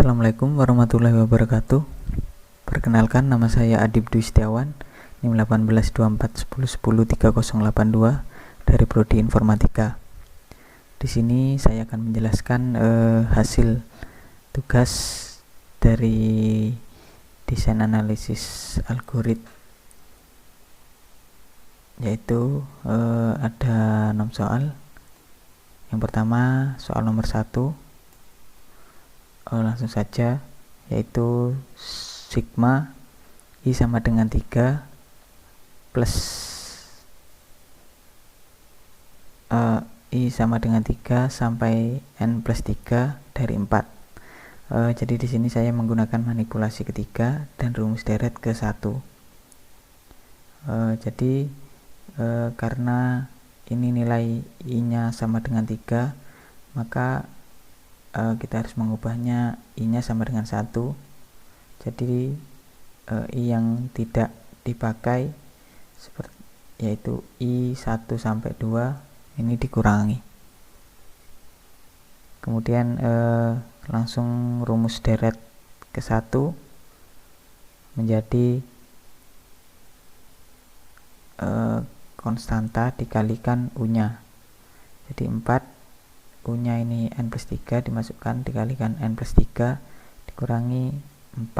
Assalamualaikum warahmatullahi wabarakatuh. Perkenalkan, nama saya Adib Dwi Setiawan, NIM 182411103082 dari Prodi Informatika. Di sini saya akan menjelaskan hasil tugas dari desain analisis algoritma, yaitu ada 6 soal. Yang pertama soal nomor 1, langsung saja, yaitu sigma I sama dengan 3 plus I sama dengan 3 sampai N plus 3 dari 4. Jadi di sini saya menggunakan manipulasi ketiga dan rumus deret ke 1. Jadi karena ini nilai I-nya sama dengan 3, maka kita harus mengubahnya I-nya sama dengan 1. Jadi I yang tidak dipakai yaitu I 1 sampai 2 ini dikurangi. Kemudian langsung rumus deret ke 1 menjadi konstanta dikalikan U-nya. Jadi 4 U-nya ini N plus 3 dimasukkan dikalikan N plus 3 dikurangi 4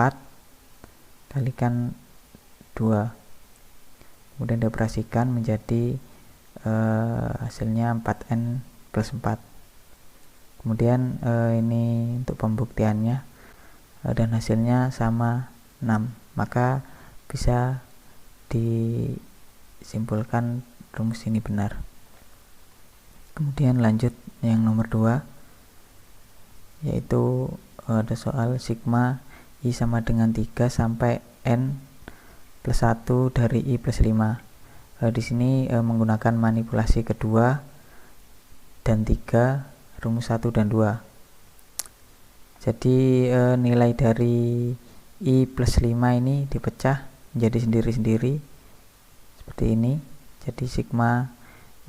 kalikan 2, kemudian dioperasikan menjadi hasilnya 4N plus 4. Kemudian ini untuk pembuktiannya, dan hasilnya sama 6, maka bisa disimpulkan rumus ini benar. Kemudian lanjut yang nomor 2, yaitu ada soal sigma I sama dengan 3 sampai N plus 1 dari I plus 5. Di sini menggunakan manipulasi kedua dan 3, rumus 1 dan 2. Jadi nilai dari I plus 5 ini dipecah menjadi sendiri-sendiri seperti ini. Jadi sigma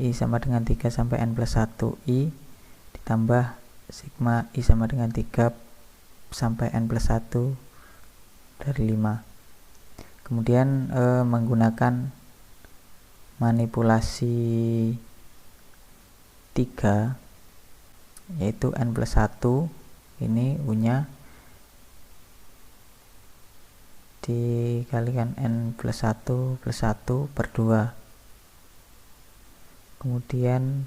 I sama dengan 3 sampai N plus 1 I ditambah sigma I sama dengan 3 sampai N plus 1 dari 5. Kemudian menggunakan manipulasi 3, yaitu N plus 1, ini U-nya dikalikan N plus 1 per 2. Kemudian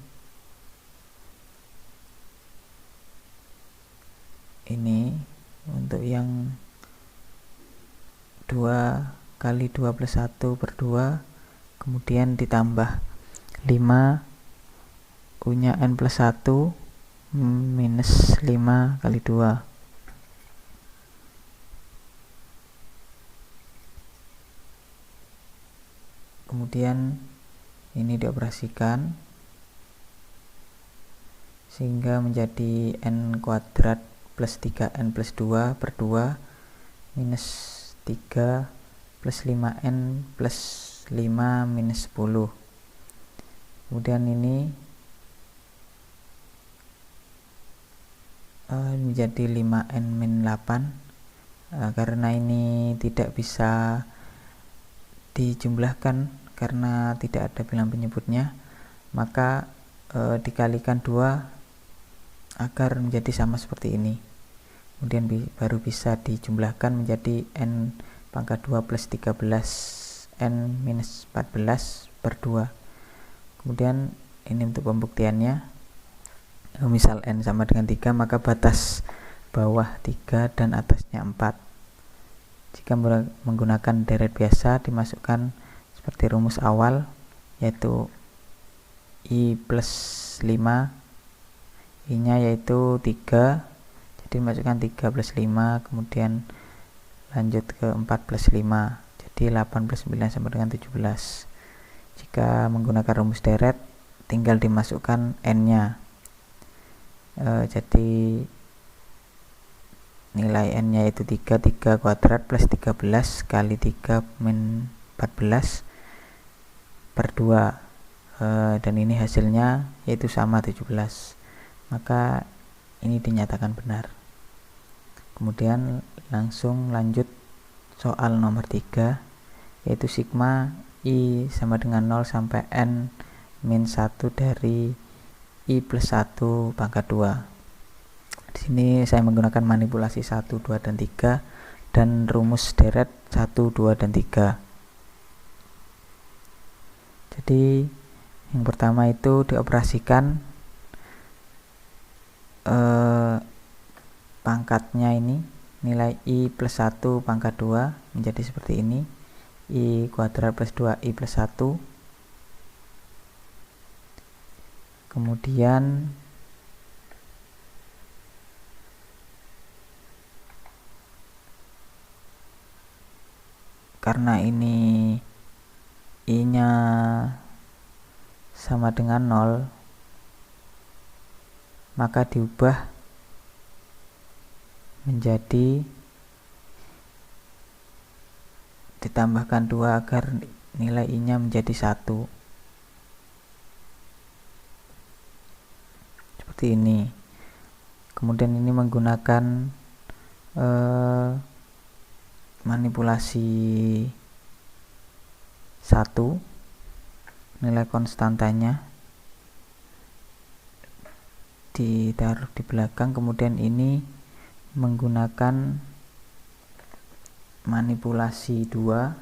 ini untuk yang 2 kali 2 plus 1 per 2, kemudian ditambah 5 U-nya N plus 1 minus 5 kali 2. Kemudian ini dioperasikan sehingga menjadi N kuadrat plus 3N plus 2 per 2 minus 3 plus 5N plus 5 minus 10. Kemudian ini menjadi 5N min 8. Karena ini tidak bisa dijumlahkan karena tidak ada bilang penyebutnya, maka dikalikan 2 agar menjadi sama seperti ini. Kemudian baru bisa dijumlahkan menjadi N pangkat 2 plus 13 N minus 14 per 2. Kemudian ini untuk pembuktiannya, misal N sama dengan 3, maka batas bawah 3 dan atasnya 4. Jika menggunakan deret biasa, dimasukkan seperti rumus awal, yaitu I plus 5, I-nya yaitu 3, jadi masukkan 3 plus 5, kemudian lanjut ke 4 plus 5, jadi 8 plus 9 sama dengan 17. Jika menggunakan rumus deret, tinggal dimasukkan N-nya. Jadi nilai N-nya yaitu 3 kuadrat plus 13 kali 3 min 14 per 2, dan ini hasilnya yaitu sama 17, maka ini dinyatakan benar. Kemudian langsung lanjut soal nomor 3, yaitu sigma I sama dengan 0 sampai N min 1 dari I plus 1 pangkat 2. Di sini saya menggunakan manipulasi 1, 2, dan 3 dan rumus deret 1, 2, dan 3. Jadi yang pertama itu dioperasikan pangkatnya ini, nilai I plus 1 pangkat 2 menjadi seperti ini, I kuadrat plus 2I plus 1. Kemudian karena ini I nya sama dengan 0, maka diubah menjadi ditambahkan 2 agar nilai I nya menjadi 1 seperti ini. Kemudian ini menggunakan manipulasi 1, nilai konstantanya ditaruh di belakang. Kemudian ini menggunakan manipulasi 2,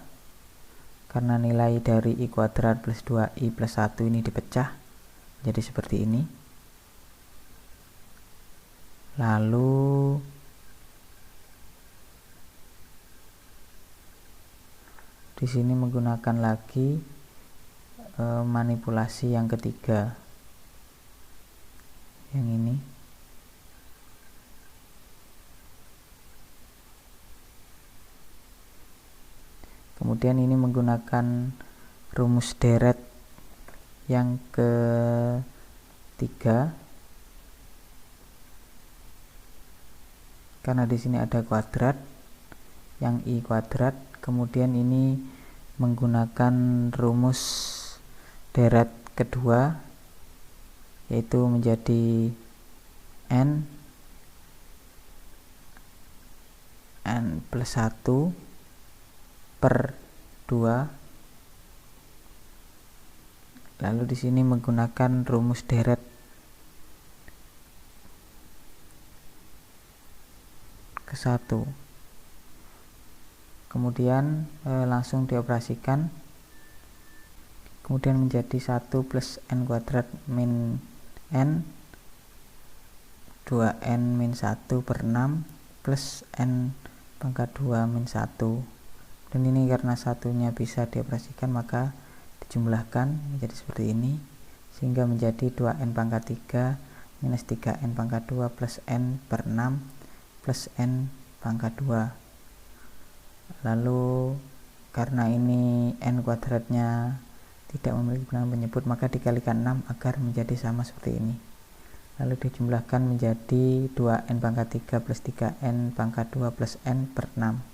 karena nilai dari I kuadrat plus 2I plus 1 ini dipecah jadi seperti ini. Lalu di sini menggunakan lagi manipulasi yang ketiga, yang ini. Kemudian ini menggunakan rumus deret yang ketiga, karena di sini ada kuadrat, yang I kuadrat. Kemudian ini menggunakan rumus deret kedua, yaitu menjadi N plus 1 per 2. Lalu di sini menggunakan rumus deret ke 1. Kemudian langsung dioperasikan. Kemudian menjadi 1 plus N kuadrat min N 2N min 1 per 6 plus N pangkat 2 min 1. Dan ini karena satunya bisa dioperasikan maka dijumlahkan menjadi seperti ini, sehingga menjadi 2N pangkat 3 minus 3N pangkat 2 plus N per 6 plus N pangkat 2. Lalu karena ini N kuadratnya tidak memiliki bilangan penyebut, maka dikalikan 6 agar menjadi sama seperti ini. Lalu dijumlahkan menjadi 2N pangkat 3 plus 3N pangkat 2 plus N per 6.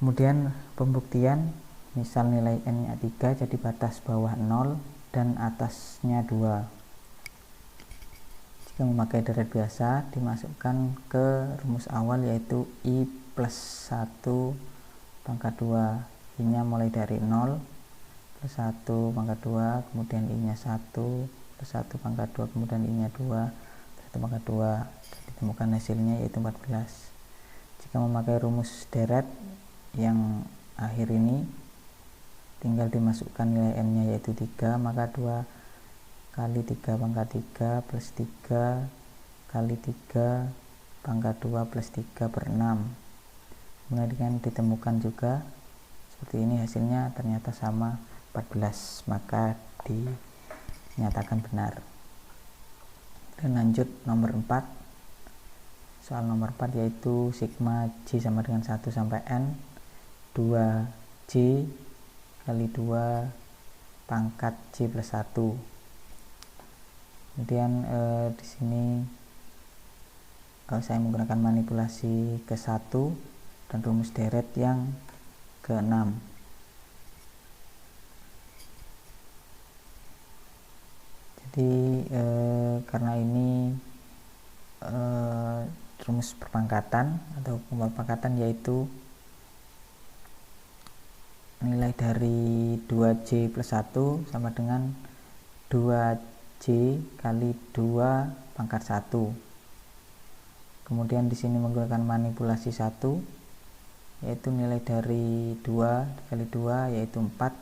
Kemudian pembuktian, misal nilai N nya 3, jadi batas bawah 0 dan atasnya 2. Jika memakai deret biasa, dimasukkan ke rumus awal, yaitu I plus 1 pangkat 2. I nya mulai dari 0 plus 1 pangkat 2, kemudian I nya 1 plus 1 pangkat 2, kemudian I nya 2 1 pangkat 2. Ditemukan hasilnya yaitu 14. Jika memakai rumus deret yang akhir ini, tinggal dimasukkan nilai N nya yaitu 3, maka 2 kali 3 pangkat 3 plus 3 kali 3 pangkat 2 plus 3 per 6. Kemudian ditemukan juga seperti ini, hasilnya ternyata sama 14, maka dinyatakan benar. Dan lanjut nomor 4, soal nomor 4, yaitu sigma J sama dengan 1 sampai N 2J kali 2 pangkat J plus 1. Kemudian di sini saya menggunakan manipulasi ke 1 dan rumus deret yang ke-6. Jadi karena ini rumus perpangkatan atau perpangkatan, yaitu nilai dari 2J plus 1 sama dengan 2J kali 2 pangkat 1. Kemudian di sini menggunakan manipulasi 1, yaitu nilai dari 2 kali 2 yaitu 4,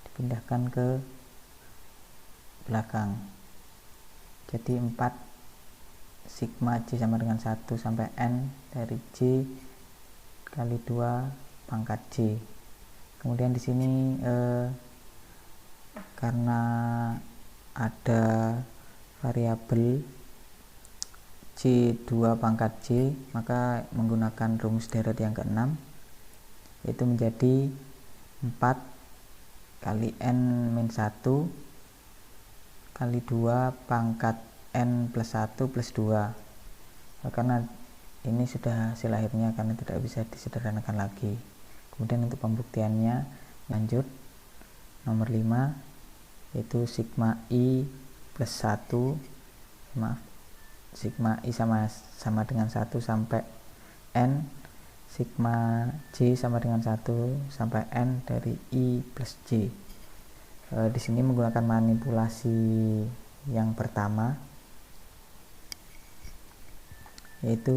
dipindahkan ke belakang. Jadi 4 sigma J sama dengan 1 sampai N dari J kali 2 pangkat J. Kemudian di sini karena ada variabel J2 pangkat J, maka menggunakan rumus deret yang ke-6, yaitu menjadi 4 kali N-1 kali 2 pangkat N plus 1 plus 2. Karena ini sudah hasil akhirnya, karena tidak bisa disederhanakan lagi. Kemudian untuk pembuktiannya lanjut nomor 5, yaitu sigma I plus 1, sigma I sama dengan 1 sampai N, sigma J sama dengan 1 sampai N dari I plus J. Di sini menggunakan manipulasi yang pertama, yaitu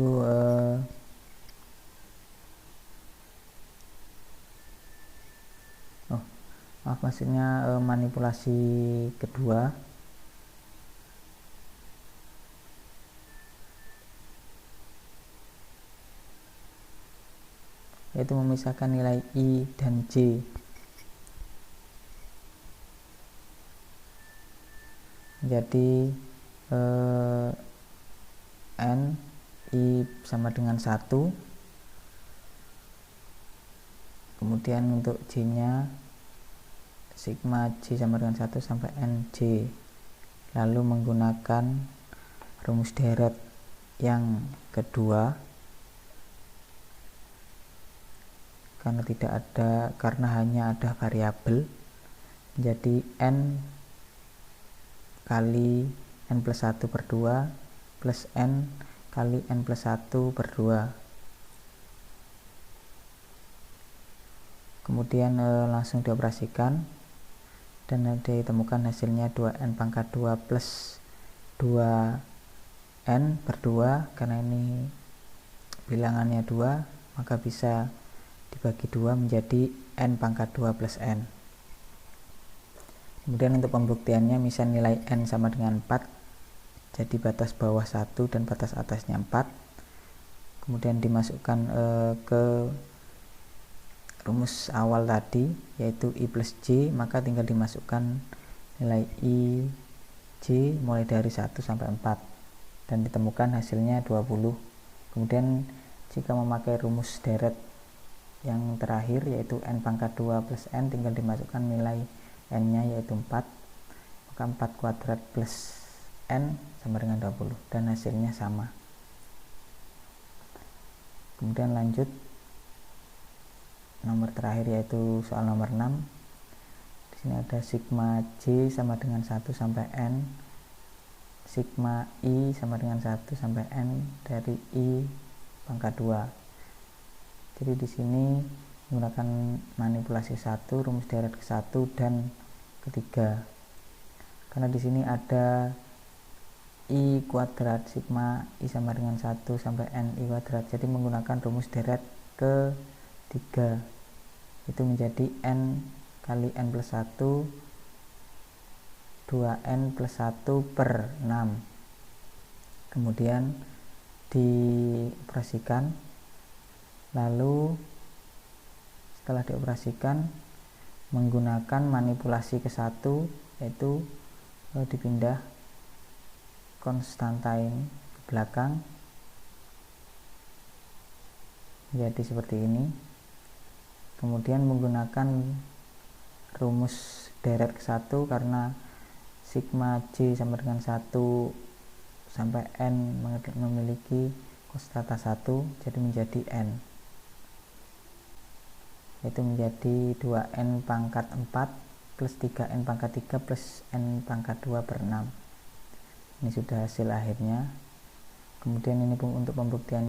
maksudnya manipulasi kedua, yaitu memisahkan nilai I dan J. Jadi N I sama dengan 1, kemudian untuk J nya sigma J sama dengan 1 sampai NJ, lalu menggunakan rumus deret yang kedua, karena hanya ada variabel, jadi N kali N plus 1 per 2 plus N kali N plus 1 per 2. Kemudian langsung dioperasikan dan ditemukan hasilnya 2N pangkat 2 plus 2N per 2. Karena ini bilangannya 2, maka bisa dibagi 2 menjadi N pangkat 2 plus N. Kemudian untuk pembuktiannya, misal nilai N sama dengan 4, jadi batas bawah 1 dan batas atasnya 4. Kemudian dimasukkan ke rumus awal tadi, yaitu I plus J, maka tinggal dimasukkan nilai I J mulai dari 1 sampai 4 dan ditemukan hasilnya 20. Kemudian jika memakai rumus deret yang terakhir, yaitu N pangkat 2 plus N, tinggal dimasukkan nilai N nya yaitu 4, maka 4 kuadrat plus N sama dengan 20 dan hasilnya sama. Kemudian lanjut nomor terakhir, yaitu soal nomor 6. Di sini ada sigma J sama dengan 1 sampai N, sigma I sama dengan 1 sampai N dari I pangkat 2. Jadi di sini menggunakan manipulasi 1, rumus deret ke-1 dan ketiga. Karena di sini ada I kuadrat, sigma I sama dengan 1 sampai N I kuadrat, jadi menggunakan rumus deret ke 3, itu menjadi N kali N plus 1 2N plus 1 per 6. Kemudian dioperasikan, lalu setelah dioperasikan menggunakan manipulasi ke-1, yaitu dipindah konstantain ke belakang jadi seperti ini. Kemudian menggunakan rumus deret ke-1, karena sigma J sama dengan 1 sampai N memiliki konstanta 1, jadi menjadi N, yaitu menjadi 2N pangkat 4 plus 3N pangkat 3 plus N pangkat 2 per 6. Ini sudah hasil akhirnya. Kemudian ini untuk pembuktian